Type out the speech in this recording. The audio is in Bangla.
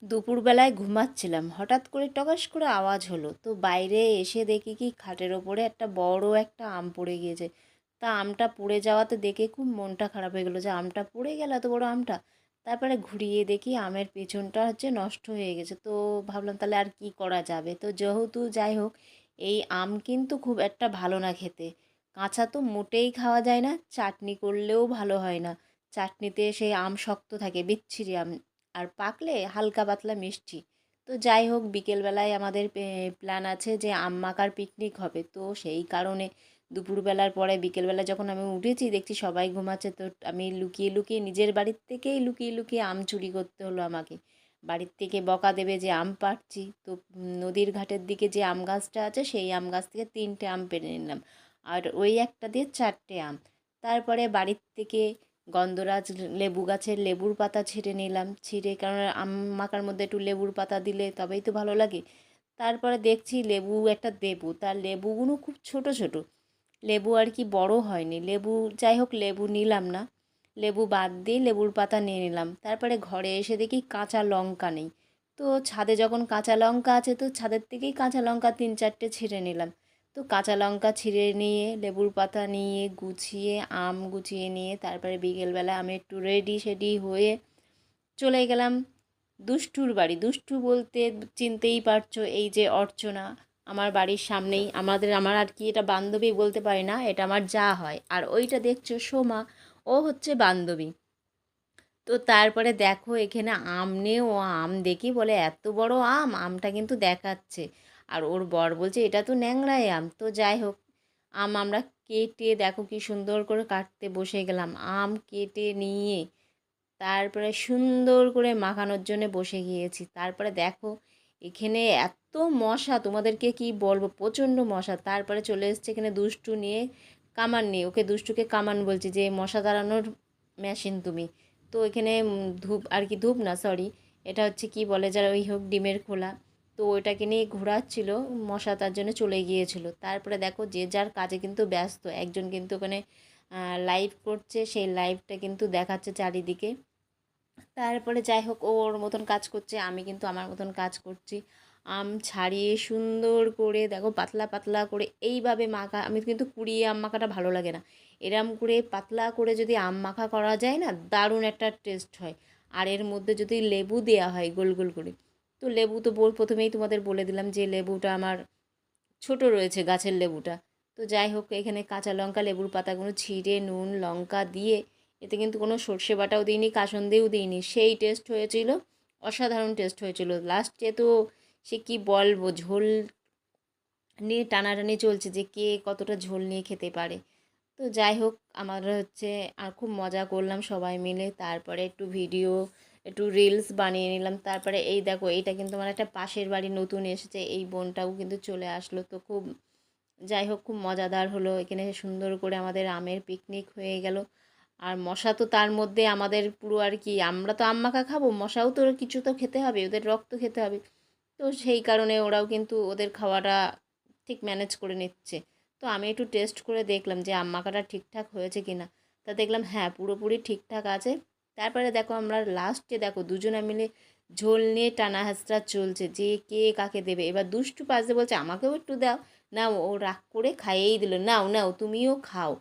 দুপুরবেলায় ঘুমাচ্ছিলাম, হঠাৎ করে টকাস করে আওয়াজ হলো। তো বাইরে এসে দেখি কি খাটের ওপরে একটা বড় একটা আম পড়ে গিয়েছে। তা আমটা পড়ে যাওয়াতে দেখে খুব মনটা খারাপ হয়ে গেলো যে আমটা পড়ে গেল, এত বড় আমটা। তারপরে ঘুরিয়ে দেখি আমের পেছনটা নষ্ট হয়ে গেছে। তো ভাবলাম তাহলে আর কি করা যাবে। তো যেহেতু যাই হোক, এই আম কিন্তু খুব একটা ভালো না খেতে। কাঁচা তো মোটেই খাওয়া যায় না, চাটনি করলেও ভালো হয় না। চাটনিতে সেই আম শক্ত থাকে, বিচ্ছিরি আম। আর পাকলে হালকা পাতলা মিষ্টি। তো যাই হোক, বিকেলবেলায় আমাদের প্ল্যান আছে যে আম মাখার পিকনিক হবে। তো সেই কারণে দুপুরবেলার পরে বিকেলবেলা যখন আমি উঠেছি দেখছি সবাই ঘুমাচ্ছে। তো আমি লুকিয়ে লুকিয়ে নিজের বাড়ির থেকেই লুকিয়ে লুকিয়ে আম চুরি করতে হলো আমাকে। বাড়ির থেকে বকা দেবে যে আম পাড়ছি। তো নদীর ঘাটের দিকে যে আম গাছটা আছে সেই আম গাছ থেকে 3টে আম পেড়ে নিলাম। আর ওই একটা দিয়ে 4টে আম। তারপরে বাড়ির থেকে গন্ধরাজ লেবু গাছের লেবুর পাতা ছিঁড়ে নিলাম। ছিঁড়ে, কারণ আম মাখার মধ্যে একটু লেবুর পাতা দিলে তবেই তো ভালো লাগে। তারপরে দেখছি লেবু একটা দেবো, তার লেবুগুলো খুব ছোট ছোট। লেবু আর কি বড় হয়নি লেবু। যাই হোক, লেবু নিলাম না, লেবু বাদ দিয়ে লেবুর পাতা নিয়ে নিলাম। তারপরে ঘরে এসে দেখি কাঁচা লঙ্কা নেই। তো ছাদে যখন কাঁচা লঙ্কা আছে, তো ছাদের থেকেই কাঁচা লঙ্কা 3-4টে ছিঁড়ে নিলাম। তো কাঁচা লঙ্কা ছিঁড়ে নিয়ে লেবুর পাতা নিয়ে গুছিয়ে আম গুছিয়ে নিয়ে তারপরে বিকেলবেলা আমি একটু রেডি সেডি হয়ে চলে গেলাম দুষ্টুর বাড়ি। দুষ্টু বলতে চিনতেই পারছো, এই যে অর্চনা, আমার বাড়ির সামনেই। আমার আর কি, এটা বান্ধবী বলতে পারি না, এটা আমার যা হয়। আর ওইটা দেখছো সোমা, ও হচ্ছে বান্ধবী। তো তারপরে দেখো এখানে আম নিয়ে ও আম দেখি বলে এত বড় আম, আমটা কিন্তু দেখাচ্ছে। আর ওর বর বলছে এটা তো ন্যাংড়াই আম। তো যাই হোক, আম আমরা কেটে দেখো কি সুন্দর করে কাটতে বসে গেলাম। আম কেটে নিয়ে তারপরে সুন্দর করে মাখানোর জন্য বসে গিয়েছি। তারপরে দেখো এখানে এত মশা, তোমাদেরকে কি বলবো, প্রচণ্ড মশা। তারপরে চলে এসছে এখানে দুষ্টু নিয়ে কামান নিয়ে। ওকে দুষ্টুকে কামান বলছি, যে মশা তাড়ানোর মেশিন তুমি। তো এখানে ধূপ আর কি, ধূপ না সরি, এটা হচ্ছে কি বলে যারা, ওই হোক ডিমের খোলা। তো ওইটাকে নিয়ে ঘোরাচ্ছিল, মশা তার জন্য চলে গিয়েছিল। তারপরে দেখো যে যার কাজে কিন্তু ব্যস্ত। একজন কিন্তু ওখানে লাইভ করছে, সেই লাইভটা কিন্তু দেখাচ্ছে চারিদিকে। তারপরে যাই হোক, ও ওর মতন কাজ করছে, আমি কিন্তু আমার মতন কাজ করছি। আম ছাড়িয়ে সুন্দর করে দেখো পাতলা পাতলা করে এইভাবে মাখা। আমি কিন্তু কুড়িয়ে আম মাখাটা ভালো লাগে না, এরম করে পাতলা করে যদি আম মাখা করা যায় না, দারুণ একটা টেস্ট হয়। আর এর মধ্যে যদি লেবু দেওয়া হয় গোল গোল করে, তো লেবু তো প্রথমেই তোমাদের বলে দিলাম যে লেবুটা আমার ছোট রয়েছে, গাছের লেবুটা। তো যাই হোক, এখানে কাঁচা লঙ্কা লেবুর পাতাগুলো ছিঁড়ে নুন লঙ্কা দিয়ে, এতে কিন্তু কোনো সর্ষে বাটাও দিইনি, কাসুন্দিও দিইনি, সেই টেস্ট হয়েছিল, অসাধারণ টেস্ট হয়েছিল। লাস্টে তো সে কি বলবো, ঝোল নিয়ে টানাটানি চলছে যে কে কতটা ঝোল নিয়ে খেতে পারে। তো যাই হোক, আমরা আর খুব মজা করলাম সবাই মিলে। তারপরে একটু ভিডিও, একটু রিলস বানিয়ে নিলাম। তারপরে এই দেখো, এইটা কিন্তু আমার একটা পাশের বাড়ি নতুন এসেছে, এই বোনটাও কিন্তু চলে আসলো। তো খুব, যাই হোক, খুব মজাদার হলো। এখানে সুন্দর করে আমাদের আমের পিকনিক হয়ে গেল। আর মশা তো তার মধ্যে আমাদের পুরো আর কি, আমরা তো আম মাখা খাবো, মশাও তো কিছু তো খেতে হবে, ওদের রক্ত খেতে হবে। তো সেই কারণে ওরাও কিন্তু ওদের খাওয়াটা ঠিক ম্যানেজ করে নিচ্ছে। তো আমি একটু টেস্ট করে দেখলাম যে আম মাখাটা ঠিকঠাক হয়েছে কি না। তা দেখলাম হ্যাঁ, পুরোপুরি ঠিকঠাক আছে। তারপরে দেখো আমরা লাস্টে দেখো দুজনে মিলে ঝোল নিয়ে টানা হেঁচড়া চলছে যে কে কাকে দেবে। এবার দুষ্টু পাশে বলছে আমাকেও একটু দাও। নাও, ও রাগ করে খাইয়েই দিল, নাও নাও তুমিও খাও।